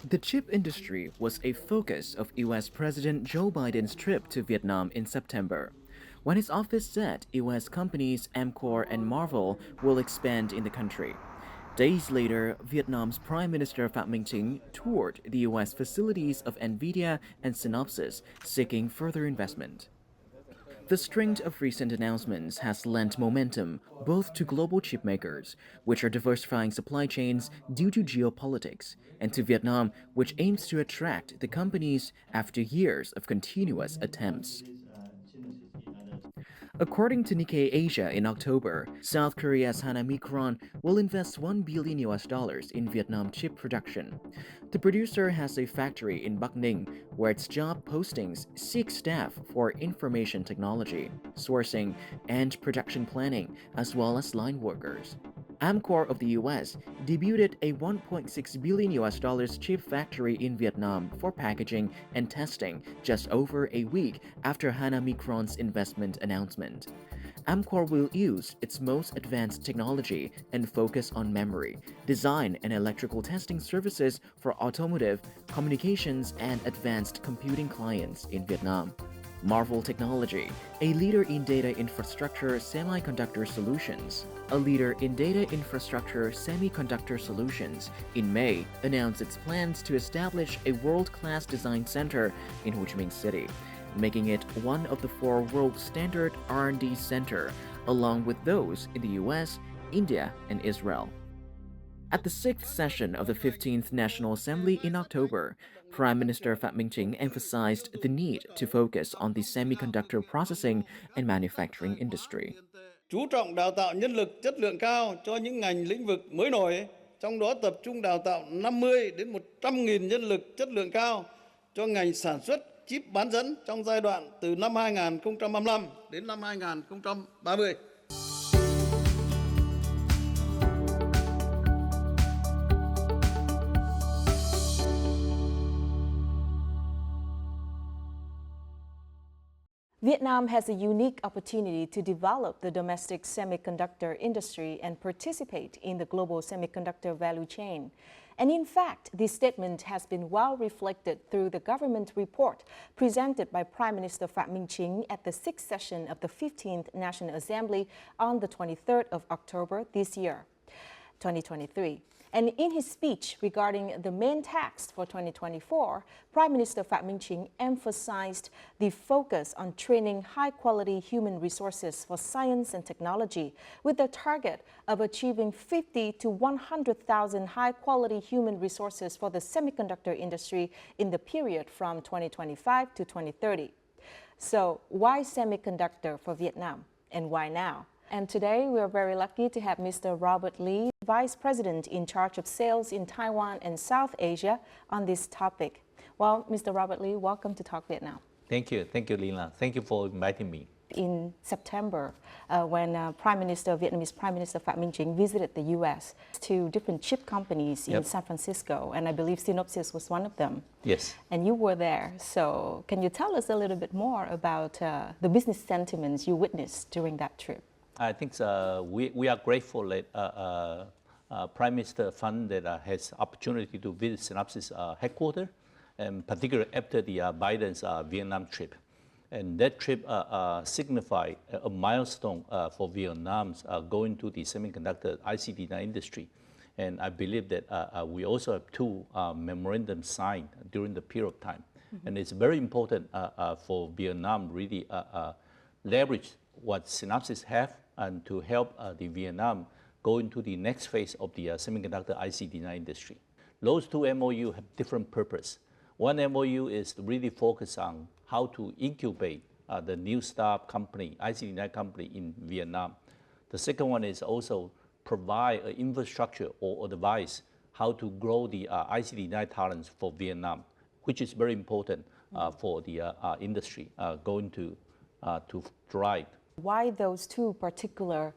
The chip industry was a focus of US President Joe Biden's trip to Vietnam in September, when his office said US companies Amcor and Marvell will expand in the country. Days later, Vietnam's Prime Minister Phạm Minh Chính toured the US facilities of NVIDIA and Synopsys, seeking further investment. The string of recent announcements has lent momentum both to global chip makers, which are diversifying supply chains due to geopolitics, and to Vietnam, which aims to attract the companies after years of continuous attempts. According to Nikkei Asia in October, South Korea's Hana Micron will invest $1 billion in Vietnam chip production. The producer has a factory in Bắc Ninh where its job postings seek staff for information technology, sourcing, and production planning, as well as line workers. Amcor of the US debuted a $1.6 billion chip factory in Vietnam for packaging and testing just over a week after Hana Micron's investment announcement. Amcor will use its most advanced technology and focus on memory, design, and electrical testing services for automotive, communications, and advanced computing clients in Vietnam. Marvell Technology, a leader in data infrastructure semiconductor solutions, in May announced its plans to establish a world-class design center in Ho Chi Minh City, making it one of the 4 world standard R&D center, along with those in the US, India, and Israel. At the 6th session of the 15th National Assembly in October, Prime Minister Phạm Minh Chính emphasized the need to focus on the semiconductor processing and manufacturing industry. Chú trọng đào tạo nhân lực chất lượng cao cho những ngành lĩnh vực mới nổi, trong đó tập trung đào tạo 50 đến 100.000 nhân lực chất lượng cao cho ngành sản xuất chip bán dẫn trong giai đoạn từ năm 2025 đến năm 2030. Vietnam has a unique opportunity to develop the domestic semiconductor industry and participate in the global semiconductor value chain. And in fact, this statement has been well reflected through the government report presented by Prime Minister Phạm Minh Chính at the 6th session of the 15th National Assembly on the 23rd of October this year, 2023. And in his speech regarding the main text for 2024, Prime Minister Phạm Minh Chính emphasized the focus on training high-quality human resources for science and technology, with the target of achieving 50 to 100,000 high-quality human resources for the semiconductor industry in the period from 2025 to 2030. So why semiconductor for Vietnam, and why now? And today we are very lucky to have Mr. Robert Lee, Vice President in charge of sales in Taiwan and South Asia, on this topic. Well, Mr. Robert Lee, welcome to Talk Vietnam. Thank you, Lina. Thank you for inviting me. In September, when Vietnamese Prime Minister Phạm Minh Chính visited the U.S. to different chip companies in San Francisco, and I believe Synopsys was one of them. Yes. And you were there. So can you tell us a little bit more about the business sentiments you witnessed during that trip? I think we are grateful that Prime Minister Phan that has opportunity to visit Synopsys headquarters, and particularly after the Biden's Vietnam trip. And that trip signified a milestone for Vietnam's going to the semiconductor IC design industry. And I believe that we also have 2 memorandums signed during the period of time. Mm-hmm. And it's very important for Vietnam really leverage what Synopsys have and to help the Vietnam go into the next phase of the semiconductor IC design industry. Those 2 MOU have different purpose. One MOU is to really focus on how to incubate the new startup company, IC design company in Vietnam. The second one is also provide an infrastructure or advice how to grow the IC design talents for Vietnam, which is very important for the industry going to thrive. Why those 2 particular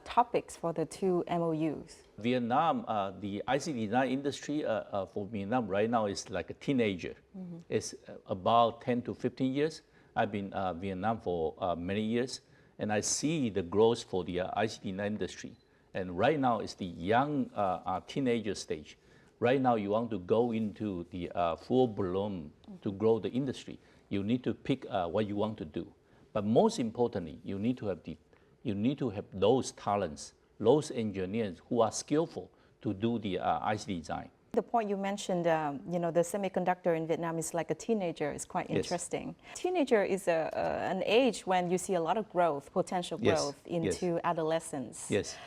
topics for the 2 MOUs? Vietnam, the IC design industry for Vietnam right now is like a teenager. Mm-hmm. It's about 10 to 15 years. I've been in Vietnam for many years, and I see the growth for the IC design industry. And right now it's the young teenager stage. Right now, you want to go into the full bloom to grow the industry. You need to pick what you want to do. But most importantly, you need to have those talents, those engineers who are skillful to do the IC design. The point you mentioned, the semiconductor in Vietnam is like a teenager is quite interesting. Teenager is an age when you see a lot of growth, potential growth into adolescence. Yes.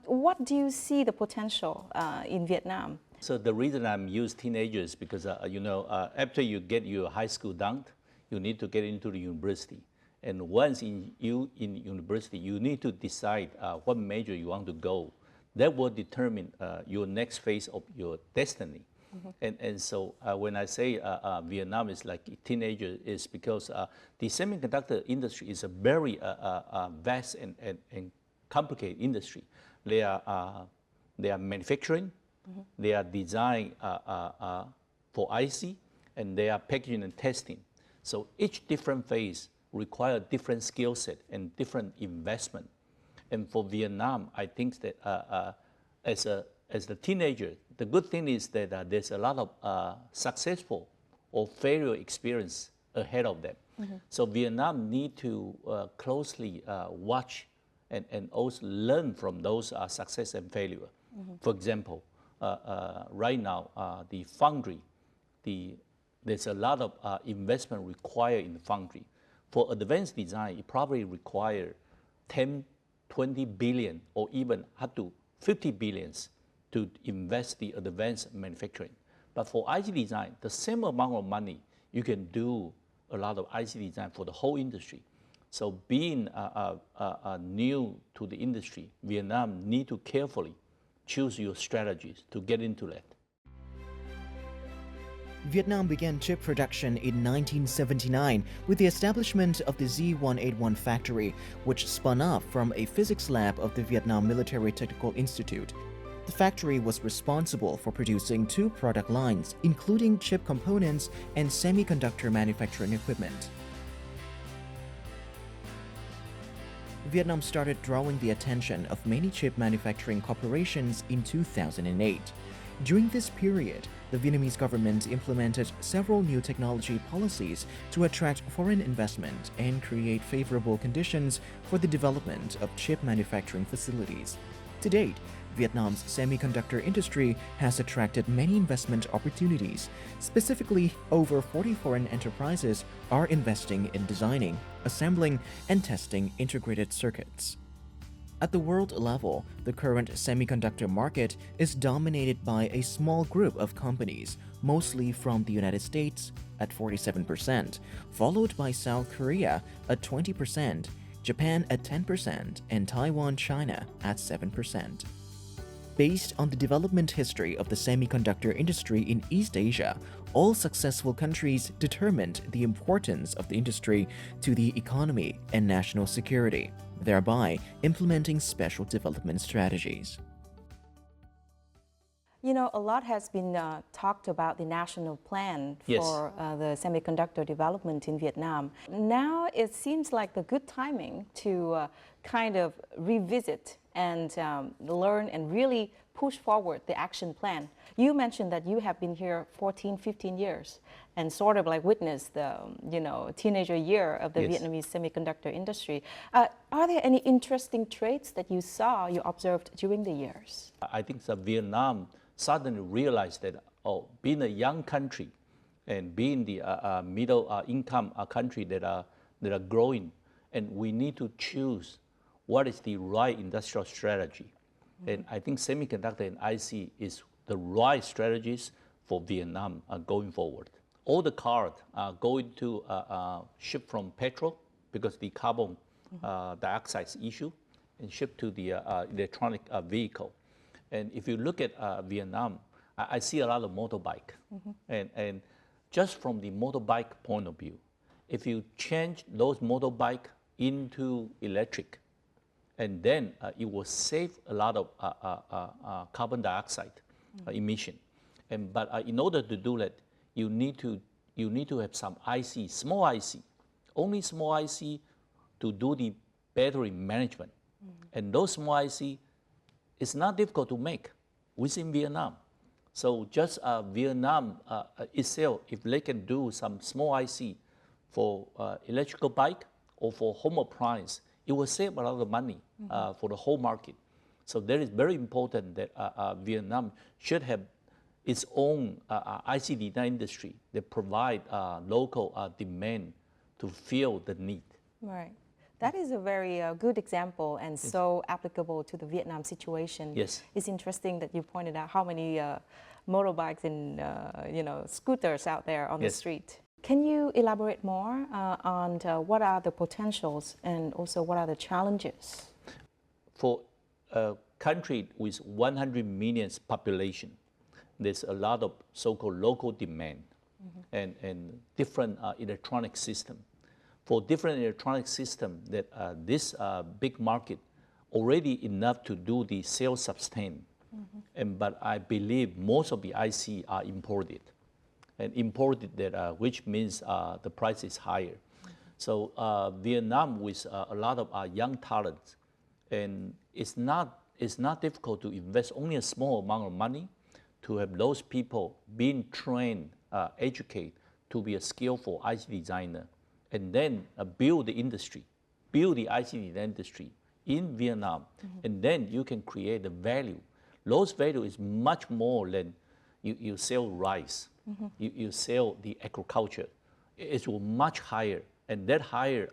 What do you see the potential in Vietnam? So the reason I'm using teenagers because after you get your high school done, you need to get into the university. And once in university, you need to decide what major you want to go. That will determine your next phase of your destiny. And so when I say Vietnam is like a teenager, is because the semiconductor industry is a very vast and complicated industry. They are manufacturing, they are design for IC, and they are packaging and testing. So each different phase require different skill set and different investment. And for Vietnam, I think that as a teenager, the good thing is that there's a lot of successful or failure experience ahead of them. So Vietnam need to closely watch and also learn from those success and failure. For example, right now, the foundry, there's a lot of investment required in the foundry. For advanced design, it probably require 10, 20 billion or even up to 50 billions to invest the advanced manufacturing. But for IC design, the same amount of money, you can do a lot of IC design for the whole industry. So being new to the industry, Vietnam need to carefully choose your strategies to get into that. Vietnam began chip production in 1979 with the establishment of the Z181 factory, which spun off from a physics lab of the Vietnam Military Technical Institute. The factory was responsible for producing 2 product lines, including chip components and semiconductor manufacturing equipment. Vietnam started drawing the attention of many chip manufacturing corporations in 2008. During this period, the Vietnamese government implemented several new technology policies to attract foreign investment and create favorable conditions for the development of chip manufacturing facilities. To date, Vietnam's semiconductor industry has attracted many investment opportunities. Specifically, over 40 foreign enterprises are investing in designing, assembling, and testing integrated circuits. At the world level, the current semiconductor market is dominated by a small group of companies, mostly from the United States at 47%, followed by South Korea at 20%, Japan at 10%, and Taiwan, China at 7%. Based on the development history of the semiconductor industry in East Asia, all successful countries determined the importance of the industry to the economy and national security, thereby implementing special development strategies. You know, a lot has been talked about the national plan for the semiconductor development in Vietnam. Now it seems like the good timing to kind of revisit and learn and really push forward the action plan. You mentioned that you have been here 14, 15 years and sort of like witnessed the, teenager year of the Vietnamese semiconductor industry. Are there any interesting traits that you observed during the years? I think that Vietnam suddenly realized that, being a young country and being the middle income country that are growing, and we need to choose what is the right industrial strategy. And I think semiconductor and IC is the right strategies for Vietnam going forward. All the cars are going to ship from petrol because the carbon dioxide issue, and ship to the electronic vehicle. And if you look at Vietnam, I see a lot of motorbike. And just from the motorbike point of view, if you change those motorbike into electric, and then it will save a lot of carbon dioxide emission. But in order to do that, you need to have some IC, small IC, only small IC to do the battery management. And those small IC, it's not difficult to make within Vietnam. So just Vietnam itself, if they can do some small IC for electrical bike or for home appliance, it will save a lot of money for the whole market. So that is very important that Vietnam should have its own IC design industry that provide local demand to fill the need. Right. That is a very good example and so applicable to the Vietnam situation. Yes. It's interesting that you pointed out how many motorbikes and scooters out there on the street. Can you elaborate more on what are the potentials and also what are the challenges? For a country with 100 million population, there's a lot of so-called local demand and different electronic system. For different electronic system, that this big market already enough to do the self-sustain. But I believe most of the IC are imported, and imported that which means the price is higher. So Vietnam with a lot of young talents, and it's not difficult to invest only a small amount of money to have those people being trained, educated to be a skillful IC designer, and then build the industry, build the IC design industry in Vietnam, and then you can create the value. Those value is much more than you sell rice, you sell the agriculture. It's much higher, and that higher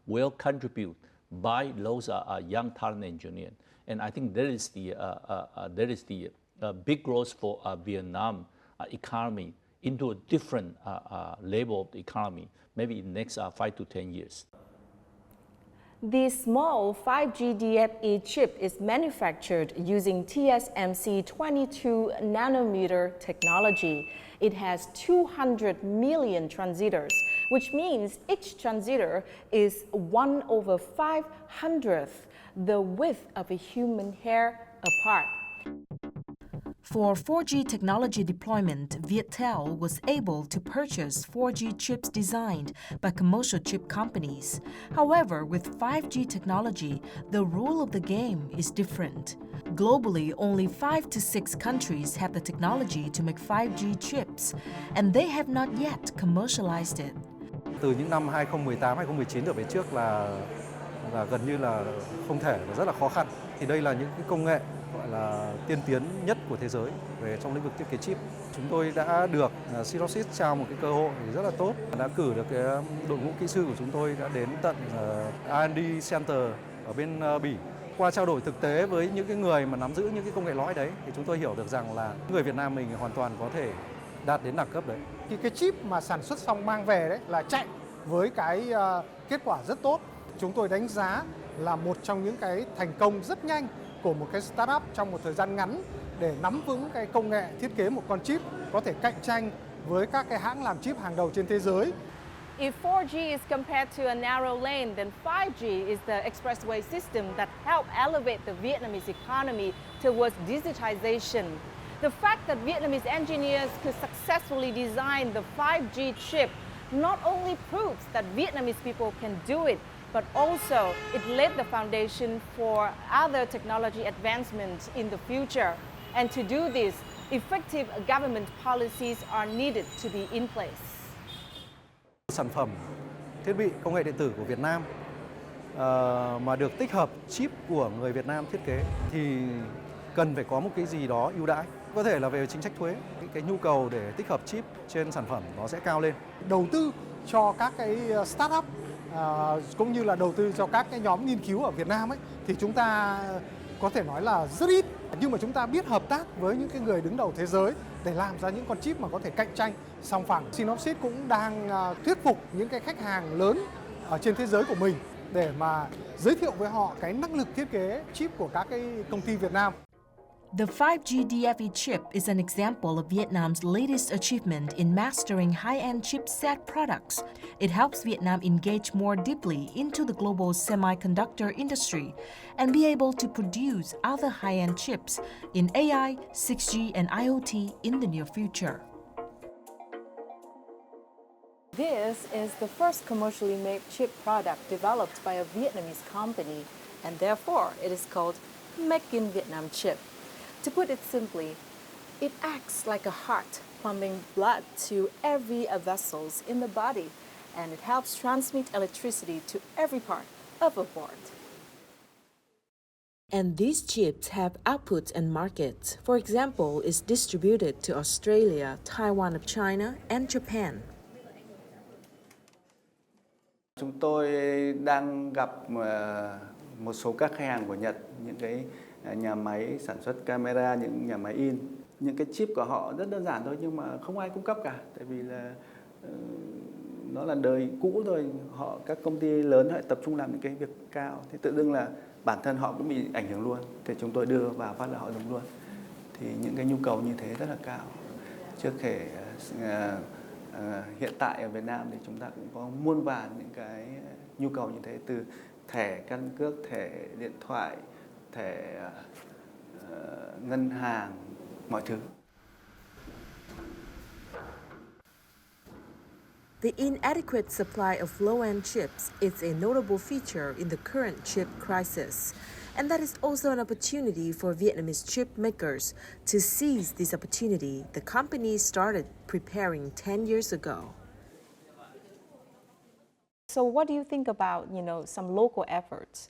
will contribute by those young talent engineers. And I think that is the big growth for Vietnam economy into a different level of the economy, maybe in the next 5 to 10 years. The small 5G DFE chip is manufactured using TSMC 22 nanometer technology. It has 200 million transistors, which means each transistor is 1/500th the width of a human hair apart. For 4G technology deployment, Viettel was able to purchase 4G chips designed by commercial chip companies. However, with 5G technology, the rule of the game is different. Globally, only 5 to 6 countries have the technology to make 5G chips, and they have not yet commercialized it. Từ những năm 2018, 2019 trở về trước là gần như là không thể và rất là khó khăn. Thì đây là những cái công nghệ gọi là tiên tiến nhất của thế giới về trong lĩnh vực thiết kế chip. Chúng tôi đã được Synopsys trao một cái cơ hội rất là tốt, đã cử được cái đội ngũ kỹ sư của chúng tôi đã đến tận R&D Center ở bên Bỉ. Qua trao đổi thực tế với những cái người mà nắm giữ những cái công nghệ lõi đấy thì chúng tôi hiểu được rằng là người Việt Nam mình hoàn toàn có thể đạt đến đẳng cấp đấy. Thì cái chip mà sản xuất xong mang về đấy là chạy với cái kết quả rất tốt. Chúng tôi đánh giá là một trong những cái thành công rất nhanh của một cái startup trong một thời gian ngắn để nắm vững cái công nghệ thiết kế một con chip có thể cạnh tranh với các cái hãng làm chip hàng đầu trên thế giới. If 4G is compared to a narrow lane, then 5G is the expressway system that helped elevate the Vietnamese economy towards digitization. The fact that Vietnamese engineers could successfully design the 5G chip not only proves that Vietnamese people can do it, but also it laid the foundation for other technology advancements in the future. And to do this, effective government policies are needed to be in place. Sản phẩm thiết bị công nghệ điện tử của Việt Nam mà được tích hợp chip của người Việt Nam thiết kế thì cần phải có một cái gì đó ưu đãi. Có thể là về chính sách thuế, cái nhu cầu để tích hợp chip trên sản phẩm nó sẽ cao lên. Đầu tư cho các cái startup cũng như là đầu tư cho các cái nhóm nghiên cứu ở Việt Nam ấy thì chúng ta có thể nói là rất ít, nhưng mà chúng ta biết hợp tác với những cái người đứng đầu thế giới để làm ra những con chip mà có thể cạnh tranh song phẳng. Synopsys cũng đang thuyết phục những cái khách hàng lớn ở trên thế giới của mình để mà giới thiệu với họ cái năng lực thiết kế chip của các cái công ty Việt Nam. The 5G DFE chip is an example of Vietnam's latest achievement in mastering high-end chipset products. It helps Vietnam engage more deeply into the global semiconductor industry and be able to produce other high-end chips in AI, 6G, and IoT in the near future. This is the first commercially made chip product developed by a Vietnamese company, and therefore it is called Make in Vietnam chip. To put it simply, It acts like a heart, pumping blood to every vessels in the body, and it helps transmit electricity to every part of a board. And these chips have outputs and markets. For example, it's distributed to Australia, Taiwan of China, and Japan. Chúng tôi đang gặp một số các khách hàng của Nhật, những cái nhà máy sản xuất camera, những nhà máy in. Những cái chip của họ rất đơn giản thôi nhưng mà không ai cung cấp cả, tại vì là nó là đời cũ rồi. Các công ty lớn họ tập trung làm những cái việc cao, thì tự dưng là bản thân họ cũng bị ảnh hưởng luôn. Thì chúng tôi đưa vào phát là họ dùng luôn. Thì những cái nhu cầu như thế rất là cao. Chưa kể hiện tại ở Việt Nam thì chúng ta cũng có muôn vàn những cái nhu cầu như thế, từ thẻ căn cước, thẻ điện thoại, thẻ ngân hàng, mọi thứ. The inadequate supply of low-end chips is a notable feature in the current chip crisis. And that is also an opportunity for Vietnamese chip makers. To seize this opportunity, the company started preparing 10 years ago. So what do you think about, some local efforts,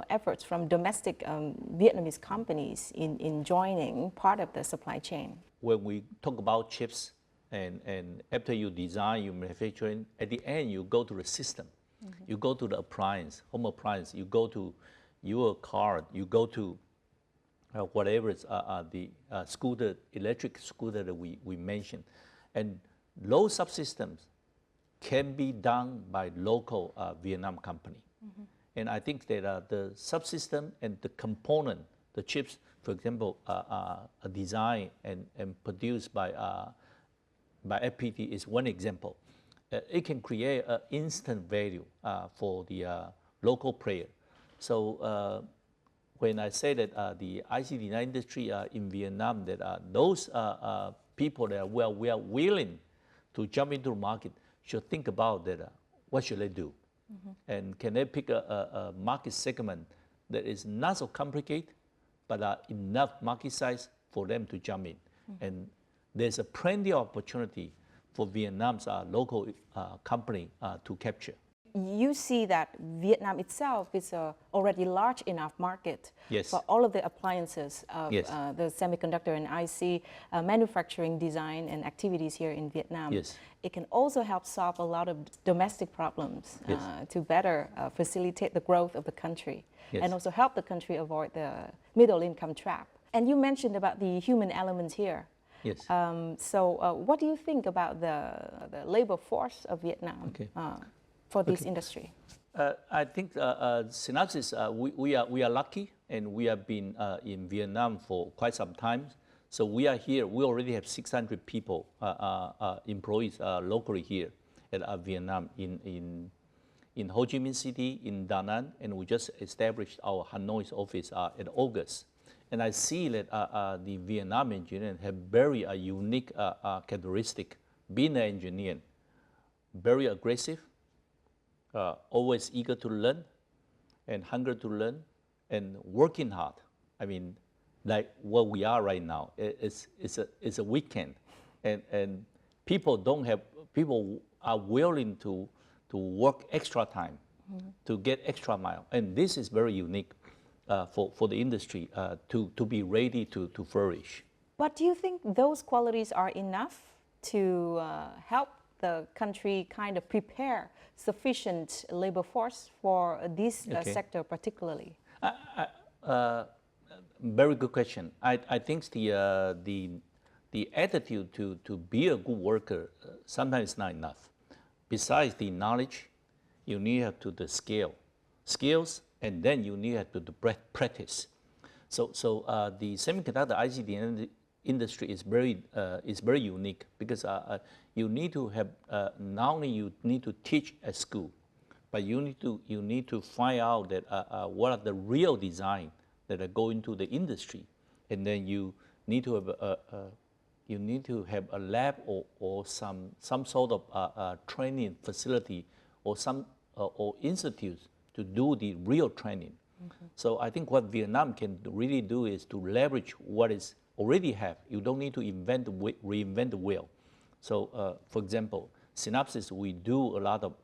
efforts from domestic Vietnamese companies in joining part of the supply chain? When we talk about chips, and after you design, you manufacturing, at the end you go to the system. Mm-hmm. You go to the appliance, home appliance, you go to your car, you go to whatever is the scooter, electric scooter that we mentioned. And those subsystems can be done by local Vietnam company. Mm-hmm. And I think that the subsystem and the component, the chips, for example, designed and produced by FPT is one example. It can create an instant value for the local player. So when I say that the IC design industry in Vietnam, that those people that are willing to jump into the market should think about that. What should they do? Mm-hmm. And can they pick a market segment that is not so complicated, but enough market size for them to jump in? Mm-hmm. And there's a plenty of opportunity for Vietnam's local company to capture. You see that Vietnam itself is a already large enough market for all of the appliances of the semiconductor and IC manufacturing, design, and activities here in Vietnam. Yes. It can also help solve a lot of domestic problems to better facilitate the growth of the country and also help the country avoid the middle income trap. And you mentioned about the human elements here. Yes. So what do you think about the labor force of Vietnam for this industry? I think Synopsys, we are lucky, and we have been in Vietnam for quite some time. So we are here. We already have 600 people, employees locally here at Vietnam in Ho Chi Minh City, in Da Nang, and we just established our Hanoi office in August. And I see that the Vietnam engineers have very unique characteristic. Being an engineer, very aggressive, always eager to learn, and hunger to learn, and working hard. I mean, like what we are right now. It's a weekend, and people are willing to work extra time to get extra mile, and this is very unique. For the industry to be ready to flourish. But do you think those qualities are enough to help the country kind of prepare sufficient labor force for this sector particularly? Very good question. I think the attitude to be a good worker sometimes not enough. Besides the knowledge, you need to the skills. And then you need to practice. So the semiconductor IC industry is very unique because you need to have not only you need to teach at school, but you need to find out that what are the real design that are going to the industry, and then you need to have a lab or some sort of training facility or institutes to do the real training. Mm-hmm. So I think what Vietnam can really do is to leverage what is already have. You don't need to reinvent the wheel. So, for example, Synopsys, we do a lot of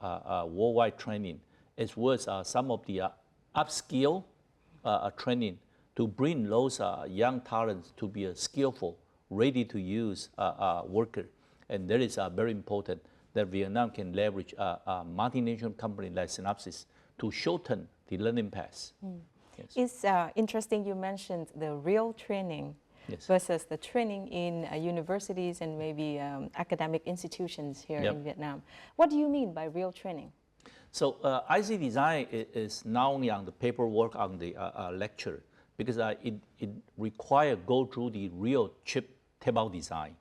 worldwide training, as well as some of the upskill training to bring those young talents to be a skillful, ready to use worker. And that is very important that Vietnam can leverage a multinational company like Synopsys to shorten the learning path. Yes. It's interesting you mentioned the real training versus the training in universities and maybe academic institutions here in Vietnam. What do you mean by real training? So IC design is not only on the paperwork, on the lecture, because it requires go through the real chip tape-out design.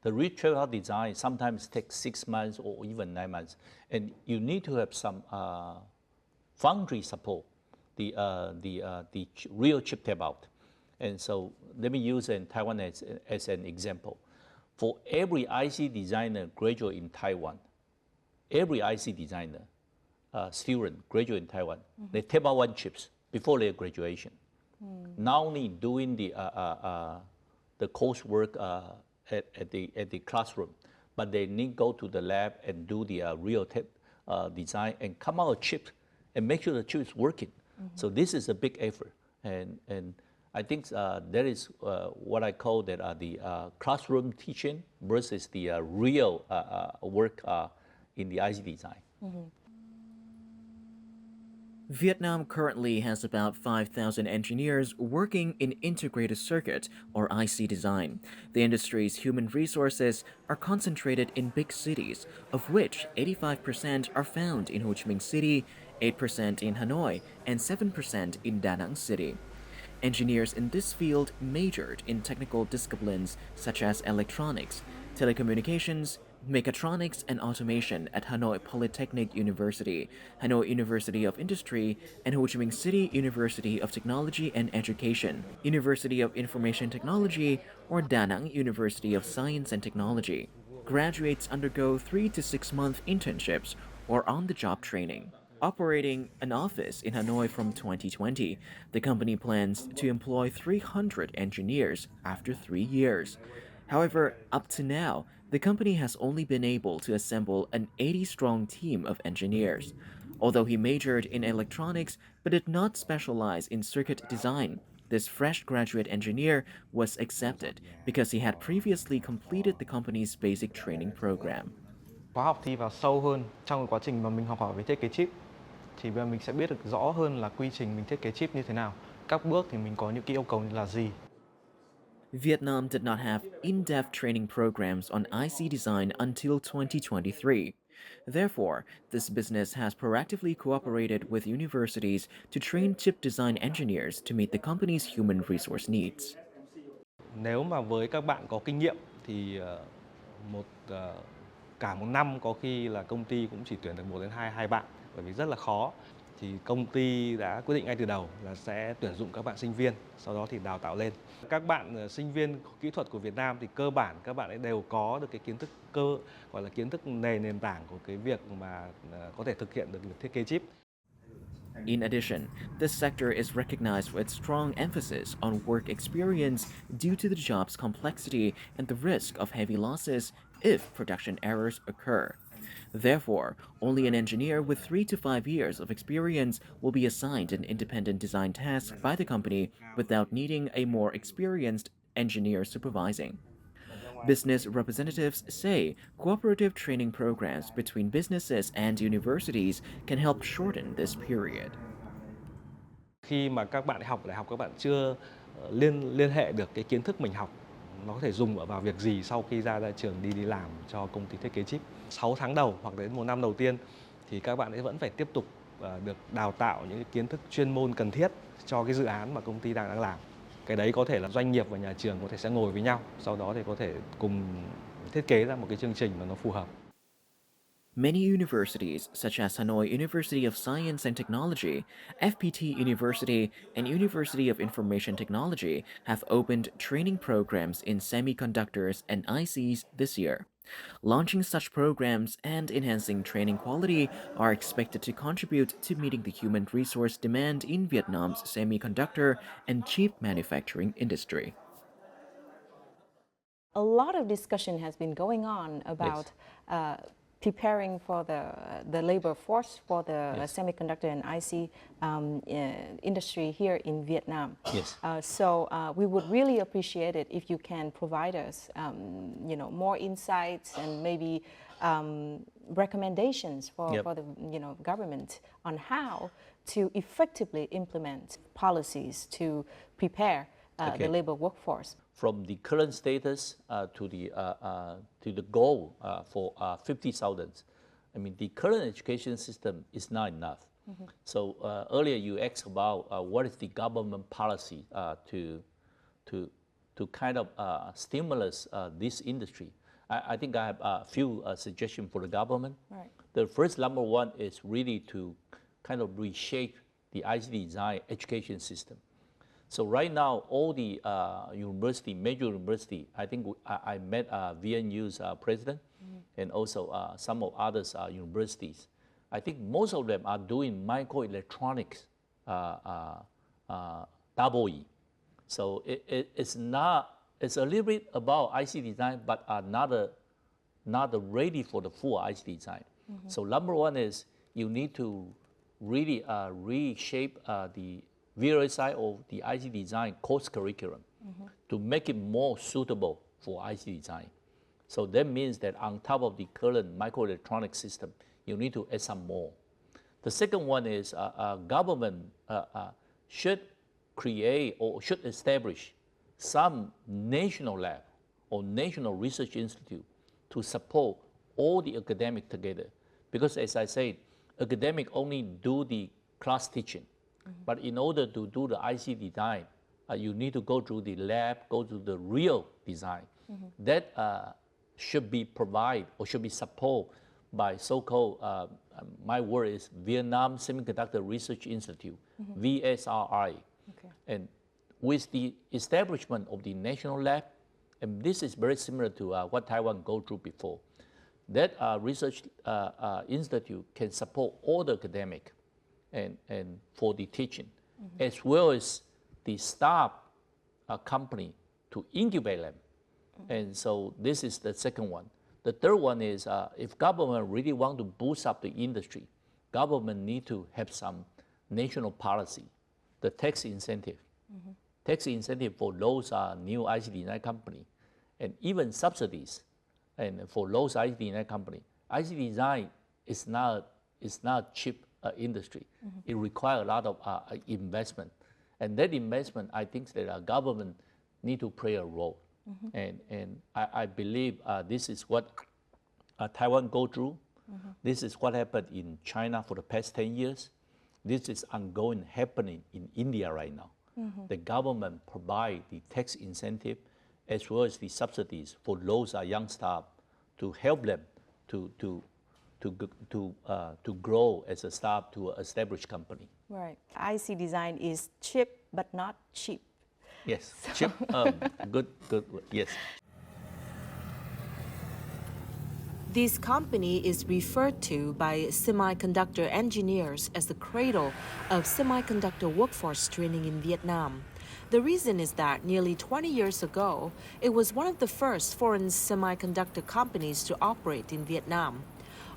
The real tape-out design sometimes takes 6 months or even 9 months, and you need to have some foundry support, the real chip tape-out. And so let me use in Taiwan as an example. For every IC designer graduate in Taiwan, every IC designer student graduate in Taiwan, they tape out 1 chips before their graduation. Not only doing the coursework at the classroom, but they need to go to the lab and do the real tape design and come out a chip and make sure the chip is working. So this is a big effort, and I think that is what I call that the classroom teaching versus the real work in the IC design. Vietnam currently has about 5,000 engineers working in integrated circuit or IC design. The industry's human resources are concentrated in big cities, of which 85% are found in Ho Chi Minh City, 8% in Hanoi, and 7% in Da Nang City. Engineers in this field majored in technical disciplines such as electronics, telecommunications, mechatronics and automation at Hanoi Polytechnic University, Hanoi University of Industry, and Ho Chi Minh City University of Technology and Education, University of Information Technology, or Da Nang University of Science and Technology. Graduates undergo 3 to 6 month internships or on-the-job training. Operating an office in Hanoi from 2020, the company plans to employ 300 engineers after 3 years. However, up to now, the company has only been able to assemble an 80-strong team of engineers. Although he majored in electronics but did not specialize in circuit design, this fresh graduate engineer was accepted because he had previously completed the company's basic training program. Khóa học thi vào sâu hơn trong quá trình mà mình học hỏi về thiết kế chip. Thì bây giờ mình sẽ biết được rõ hơn là quy trình mình thiết kế chip như thế nào. Các bước thì mình có những cái yêu cầu là gì. Vietnam did not have in-depth training programs on IC design until 2023. Therefore, this business has proactively cooperated with universities to train chip design engineers to meet the company's human resource needs. Nếu mà với các bạn có kinh nghiệm thì cả một năm có khi là công ty cũng chỉ tuyển được 1 đến 2 bạn, bởi vì rất là khó. Thì công ty đã quyết định ngay từ đầu là sẽ tuyển dụng các bạn sinh viên, sau đó thì đào tạo lên. Các bạn sinh viên kỹ thuật của Việt Nam thì cơ bản các bạn ấy đều có được cái kiến thức gọi là kiến thức nền tảng của cái việc mà có thể thực hiện được việc thiết kế chip. In addition, this sector is recognized with strong emphasis on work experience due to the job's complexity and the risk of heavy losses if production errors occur. Therefore, only an engineer with 3 to 5 years of experience will be assigned an independent design task by the company without needing a more experienced engineer supervising. Business representatives say cooperative training programs between businesses and universities can help shorten this period. Khi mà các bạn học đại học các bạn chưa liên hệ được cái kiến thức mình học, nó có thể dùng vào việc gì sau khi ra trường đi làm cho công ty thiết kế chip. 6 tháng đầu hoặc đến 1 năm đầu tiên thì các bạn ấy vẫn phải tiếp tục được đào tạo những kiến thức chuyên môn cần thiết cho cái dự án mà công ty đang làm. Cái đấy có thể là doanh nghiệp và nhà trường có thể sẽ ngồi với nhau, sau đó thì có thể cùng thiết kế ra một cái chương trình mà nó phù hợp. Many universities, such as Hanoi University of Science and Technology, FPT University, and University of Information Technology, have opened training programs in semiconductors and ICs this year. Launching such programs and enhancing training quality are expected to contribute to meeting the human resource demand in Vietnam's semiconductor and chip manufacturing industry. A lot of discussion has been going on about preparing for the labor force for the semiconductor and IC industry here in Vietnam. Yes. So we would really appreciate it if you can provide us, more insights and maybe recommendations for the government on how to effectively implement policies to prepare the labor workforce. From the current status to the goal for 50,000, I mean, the current education system is not enough. So earlier you asked about what is the government policy to kind of stimulus this industry. I think I have a few suggestions for the government. Right. The first number one is really to kind of reshape the IC design education system. So right now, all the major university, I think I met VNU's president and also some of others universities. I think most of them are doing microelectronics double E. So it's a little bit about IC design, but not ready for the full IC design. So number one is you need to really reshape the VLSI or the IC design course curriculum to make it more suitable for IC design. So that means that on top of the current microelectronic system, you need to add some more. The second one is government should create or should establish some national lab or national research institute to support all the academic together. Because as I said, academic only do the class teaching. But in order to do the IC design, you need to go through the lab, go to the real design. That should be provided or should be supported by so-called, my word is Vietnam Semiconductor Research Institute, VSRI. And with the establishment of the national lab, and this is very similar to what Taiwan go through before, that research institute can support all the academic and for the teaching, as well as the staff company to incubate them. And so this is the second one. The third one is if government really want to boost up the industry, government need to have some national policy, the tax incentive. Tax incentive for those new IC design company, and even subsidies, and for those IC design company. IC design is not cheap industry. It requires a lot of investment, and that investment, I think that our government need to play a role. And I believe this is what Taiwan go through. This is what happened in China for the past 10 years. This is ongoing happening in India right now. The government provide the tax incentive as well as the subsidies for those young staff to help them to grow as a staff to an established company. Right. IC design is cheap but not cheap. Yes, cheap, good, yes. This company is referred to by semiconductor engineers as the cradle of semiconductor workforce training in Vietnam. The reason is that nearly 20 years ago, it was one of the first foreign semiconductor companies to operate in Vietnam.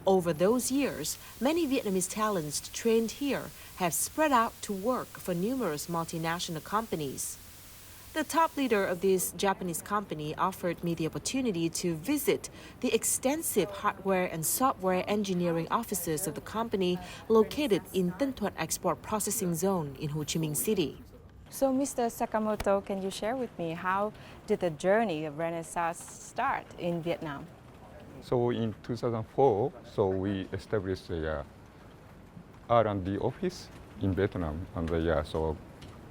Over those years, many Vietnamese talents trained here have spread out to work for numerous multinational companies. The top leader of this Japanese company offered me the opportunity to visit the extensive hardware and software engineering offices of the company located in Tân Thuận Export Processing Zone in Ho Chi Minh City. So, Mr. Sakamoto, can you share with me how did the journey of Renaissance start in Vietnam? So in 2004, so we established a R&D office in Vietnam, and so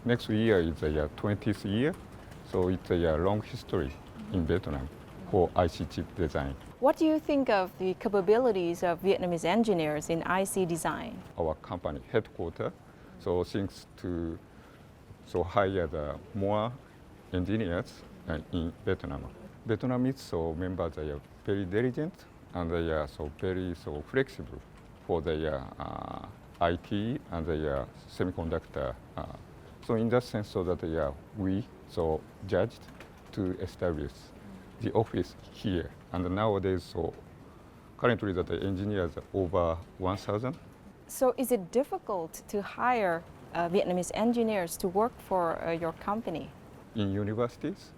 next year is the 20th year, so it's a long history in Vietnam for IC chip design. What do you think of the capabilities of Vietnamese engineers in IC design? Our company headquarters, so thinks to hire the more engineers in Vietnam. Vietnamese members are very diligent and they are very flexible for the IT and the semiconductor. So in that sense, so that we judged to establish the office here. And nowadays, so currently the engineers are over 1,000. So is it difficult to hire Vietnamese engineers to work for your company? In universities,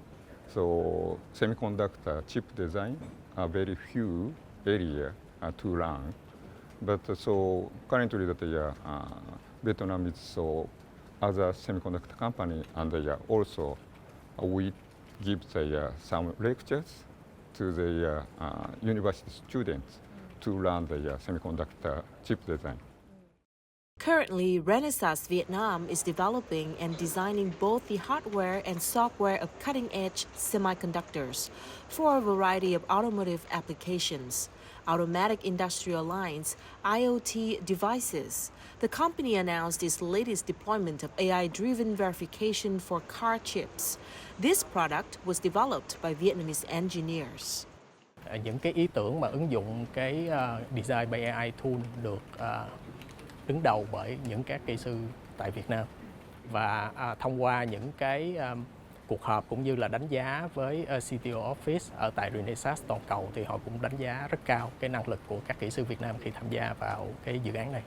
so semiconductor chip design are very few area to learn. But so currently that Vietnam is so other semiconductor company, and also we give some lectures to the university students to learn the semiconductor chip design. Currently, Renaissance Vietnam is developing and designing both the hardware and software of cutting-edge semiconductors for a variety of automotive applications, automatic industrial lines, IoT devices. The company announced its latest deployment of AI-driven verification for car chips. This product was developed by Vietnamese engineers. Những cái ý tưởng mà ứng dụng cái design by AI tool được đứng đầu bởi những các kỹ sư tại Việt Nam, và thông qua những cái cuộc họp cũng như là đánh giá với CTO Office ở tại Renaissance toàn cầu thì họ cũng đánh giá rất cao cái năng lực của các kỹ sư Việt Nam khi tham gia vào cái dự án này.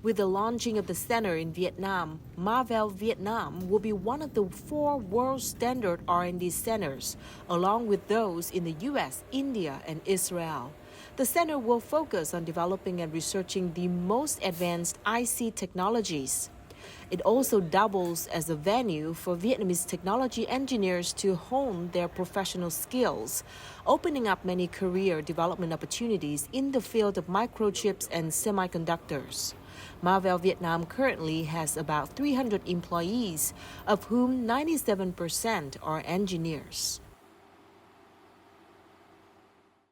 With the launching of the center in Vietnam, Marvell Vietnam will be one of the 4 world standard R&D centers, along with those in the US, India, and Israel. The center will focus on developing and researching the most advanced IC technologies. It also doubles as a venue for Vietnamese technology engineers to hone their professional skills, opening up many career development opportunities in the field of microchips and semiconductors. Marvell Vietnam currently has about 300 employees, of whom 97% are engineers.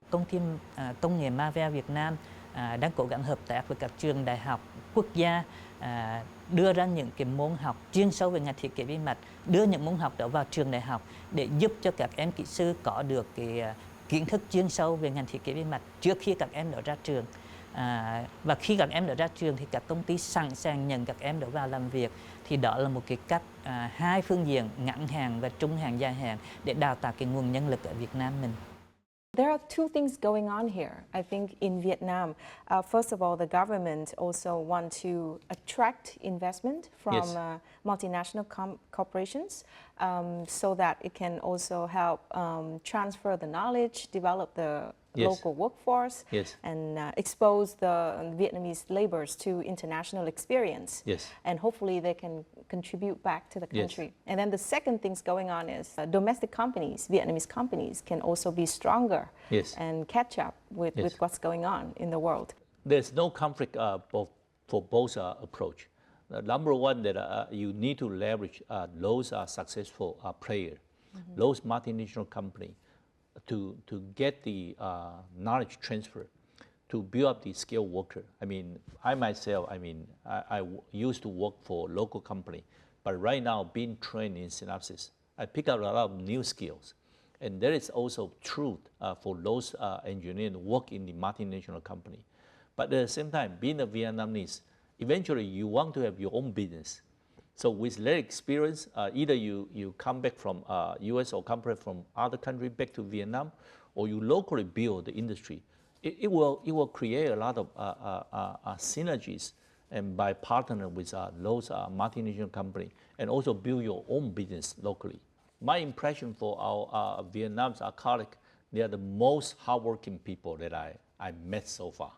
Công ty công nghệ Marvell Việt Nam đang cố gắng hợp tác với các trường đại học quốc gia, đưa ra những cái môn học chuyên sâu về ngành thiết kế vi mạch, đưa những môn học đó vào trường đại học để giúp cho các em kỹ sư có được cái kiến thức chuyên sâu về ngành thiết kế vi mạch trước khi các em đó ra trường. Và khi các em đó ra trường thì các công ty sẵn sàng nhận các em đó vào làm việc. Thì đó là một cái cách hai phương diện, ngắn hạn và trung hạn dài hạn để đào tạo cái nguồn nhân lực ở Việt Nam mình. There are two things going on here. I think in Vietnam, first of all, the government also want to attract investment from multinational corporations so that it can also help transfer the knowledge, develop the local workforce, and expose the Vietnamese laborers to international experience. And hopefully they can contribute back to the country. And then the second thing's going on is domestic companies, Vietnamese companies, can also be stronger and catch up with what's going on in the world. There's no conflict for both approach. Number one, that you need to leverage those successful players, those multinational companies, to get the knowledge transfer, to build up the skilled worker. I mean, I myself, I used to work for a local company, but right now being trained in Synopsys, I pick up a lot of new skills. And there is also truth for those engineers who work in the multinational company. But at the same time, being a Vietnamese, eventually you want to have your own business. So with their experience, either you come back from US or come back from other country back to Vietnam, or you locally build the industry. It will create a lot of synergies, and by partnering with those multinational companies, and also build your own business locally. My impression for our Vietnamese colleagues, they are the most hardworking people that I met so far.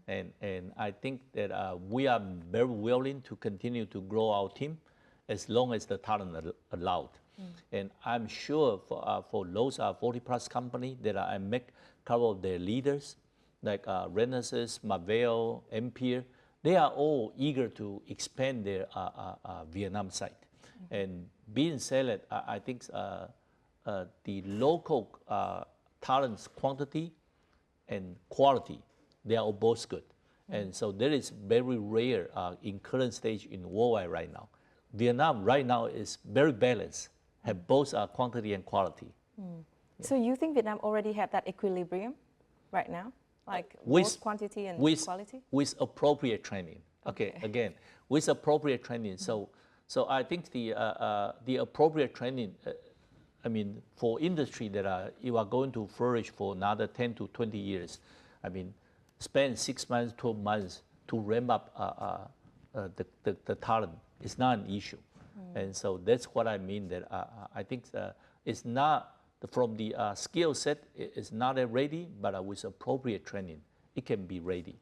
And I think that we are very willing to continue to grow our team as long as the talent allowed. And I'm sure for those 40 plus companies that I met a couple of their leaders, like Renaissance, Marvell, Ampere, they are all eager to expand their Vietnam site. And being said, I think the local talent's quantity and quality, they are both good. And so that is very rare in current stage in worldwide right now. Vietnam right now is very balanced, have both quantity and quality. So you think Vietnam already have that equilibrium right now? Like both quantity and quality? With appropriate training. Okay, again, with appropriate training. So I think the appropriate training I mean, for industry that you are going to flourish for another 10 to 20 years, I mean, spend 6 months, 12 months to ramp up the talent is not an issue. And so that's what I mean, that I think it's not, from the skill set, it's not ready, but with appropriate training, it can be ready.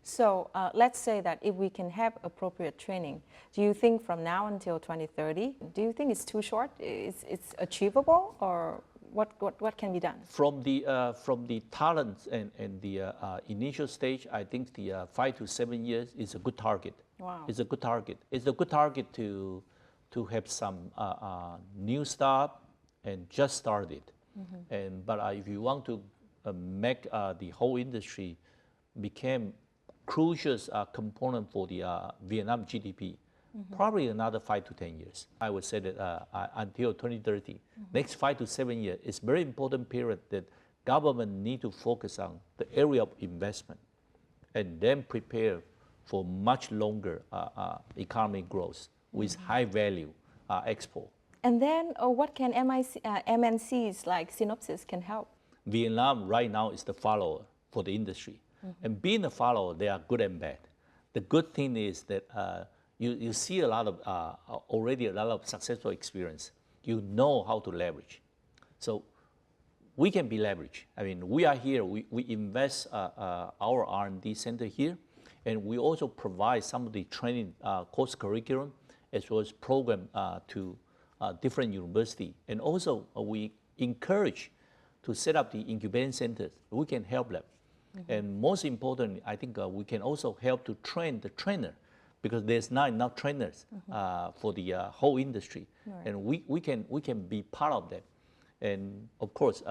So let's say that if we can have appropriate training, do you think from now until 2030, do you think it's too short? It's achievable, or what can be done? From the talents and the initial stage, I think the 5 to 7 years is a good target. Wow. It's a good target. It's a good target to have some new startup and just started. But if you want to make the whole industry become crucial component for the Vietnam GDP, probably another 5 to 10 years. I would say that until 2030, next 5 to 7 years, is very important period that government need to focus on the area of investment and then prepare for much longer economic growth with high value export. And then what can MNCs like Synopsys can help? Vietnam right now is the follower for the industry. And being a follower, they are good and bad. The good thing is that you see a lot of already a lot of successful experience. You know how to leverage. So we can be leveraged. I mean, we are here. We invest our R&D center here, and we also provide some of the training course curriculum as well as program to different universities. And also we encourage to set up the incubation centers. We can help them. And most importantly, I think we can also help to train the trainer, because there's not enough trainers for the whole industry. Right. And we can be part of that. And of course,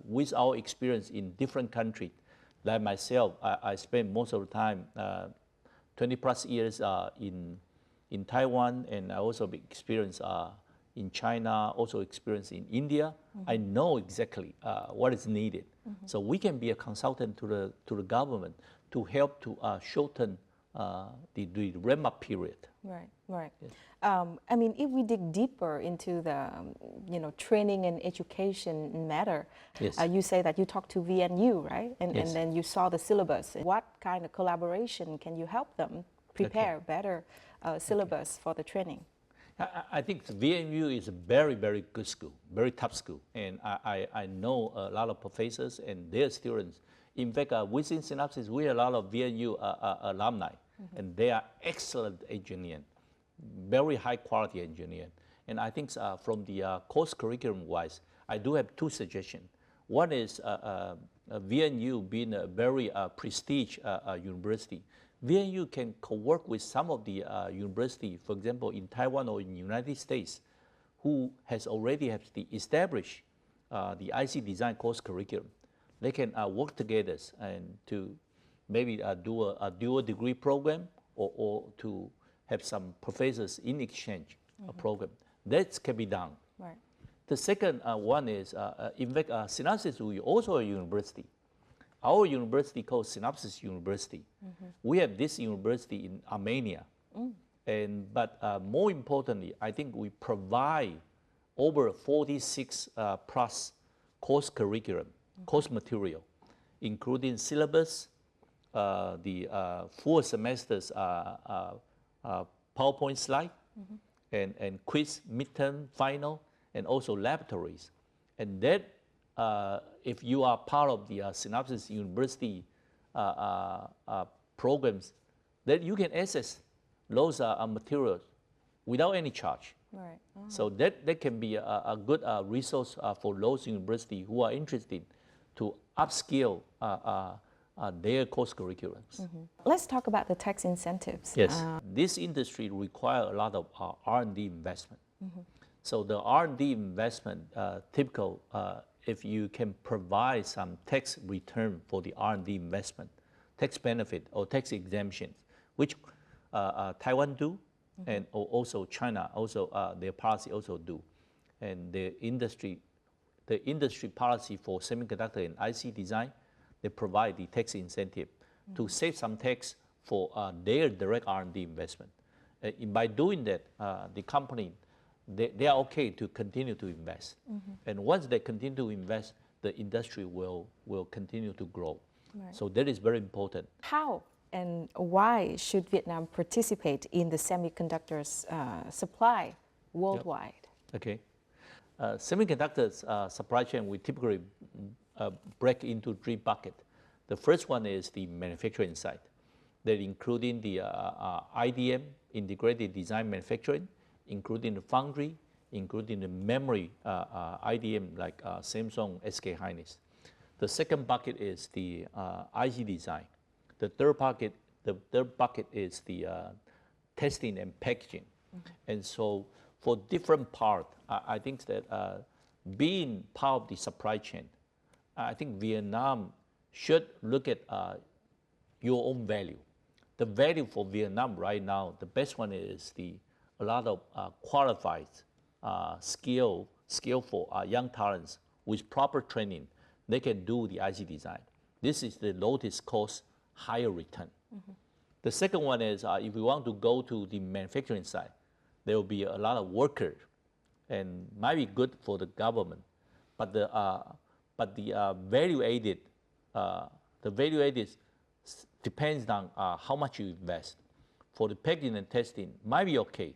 with our experience in different countries, like myself, I spent most of the time, 20 plus years in Taiwan, and I also experienced in China, also experienced in India. I know exactly what is needed. So we can be a consultant to the government to help to shorten the ramp-up period. Right, right. Yes. I mean, if we dig deeper into the training and education matter, Yes. You say that you talked to VNU, right? And, Yes. and then you saw the syllabus. What kind of collaboration can you help them prepare better syllabus for the training? I think the VNU is a very, very good school, very top school. And I know a lot of professors and their students. In fact, within Synopsys, we have a lot of VNU alumni, and they are excellent engineers, very high quality engineers. And I think from the course curriculum wise, I do have two suggestions. One is VNU being a very prestige university. VNU can co-work with some of the university, for example, in Taiwan or in the United States, who has already established the IC design course curriculum. They can work together and to maybe do a dual degree program or to have some professors in exchange program. That can be done. Right. The second one is, in fact, Synopsys is also a university. Our university called Synopsys University. We have this university in Armenia. But more importantly, I think we provide over 46 plus course curriculum, course material, including syllabus, the full semesters PowerPoint slide, and quiz, midterm, final, and also laboratories. And that, if you are part of the Synopsys University programs, that you can access those materials without any charge. Right. So that can be a good resource for those universities who are interested to upskill their course curriculums. Let's talk about the tax incentives. Yes, this industry requires a lot of R&D investment. So the R&D investment, typical, if you can provide some tax return for the R&D investment, tax benefit or tax exemptions, which Taiwan do, and also China, also their policy also do, and the industry policy for semiconductor and IC design, they provide the tax incentive to save some tax for their direct R&D investment. By doing that, the company they are okay to continue to invest. And once they continue to invest, the industry will continue to grow. Right. So that is very important. How and why should Vietnam participate in the semiconductors supply worldwide? Okay. Semiconductors supply chain, we typically break into 3 buckets. The first one is the manufacturing side, that including the IDM, integrated design manufacturing, including the foundry, including the memory IDM like Samsung, SK Hynix. The second bucket is the IC design. The third bucket is the testing and packaging. And so for different part, I think that being part of the supply chain, I think Vietnam should look at your own value. The value for Vietnam right now, the best one is a lot of qualified, skillful young talents with proper training. They can do the IC design. This is the lowest cost, higher return. The second one is if we want to go to the manufacturing side, there will be a lot of workers, and might be good for the government, but the value added, depends on how much you invest. For the packaging and testing, might be okay,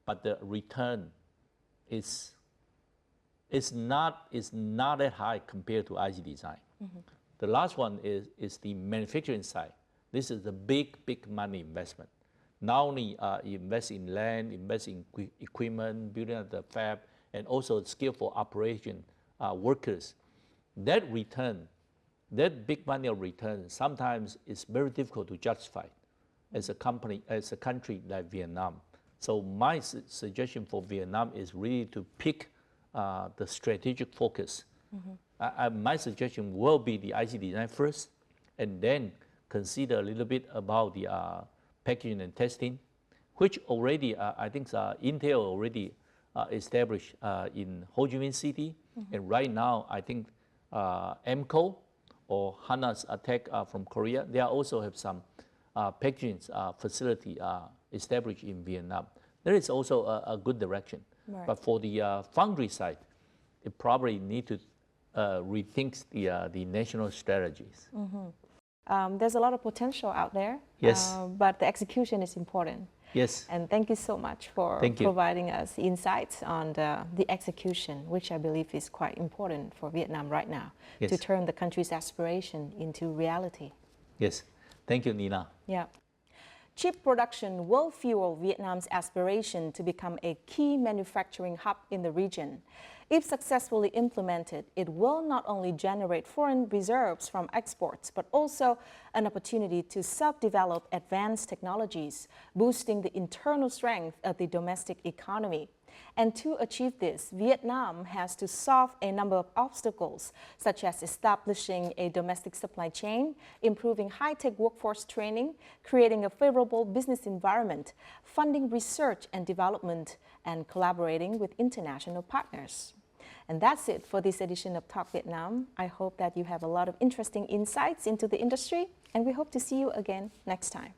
but the return is not that high compared to IC design. The last one is the manufacturing side. This is the big money investment. Not only invest in land, invest in equipment, building up the fab, and also skillful operation workers. That return, that big money of return, sometimes is very difficult to justify as a country like Vietnam. So my suggestion for Vietnam is really to pick the strategic focus. My suggestion will be the IC design first, and then consider a little bit about the packaging and testing, which already, I think Intel already established in Ho Chi Minh City. And right now, I think MCO or Hana's Tech from Korea, they also have some packaging facility established in Vietnam. There is also a good direction. Right. But for the foundry side, it probably need to rethink the national strategies. There's a lot of potential out there, Yes. But the execution is important. Yes. And thank you so much for providing us insights on the execution, which I believe is quite important for Vietnam right now, to turn the country's aspiration into reality. Yes. Thank you, Nina. Yeah. Chip production will fuel Vietnam's aspiration to become a key manufacturing hub in the region. If successfully implemented, it will not only generate foreign reserves from exports, but also an opportunity to self-develop advanced technologies, boosting the internal strength of the domestic economy. And to achieve this, Vietnam has to solve a number of obstacles, such as establishing a domestic supply chain, improving high-tech workforce training, creating a favorable business environment, funding research and development, and collaborating with international partners. And that's it for this edition of Talk Vietnam. I hope that you have a lot of interesting insights into the industry, and we hope to see you again next time.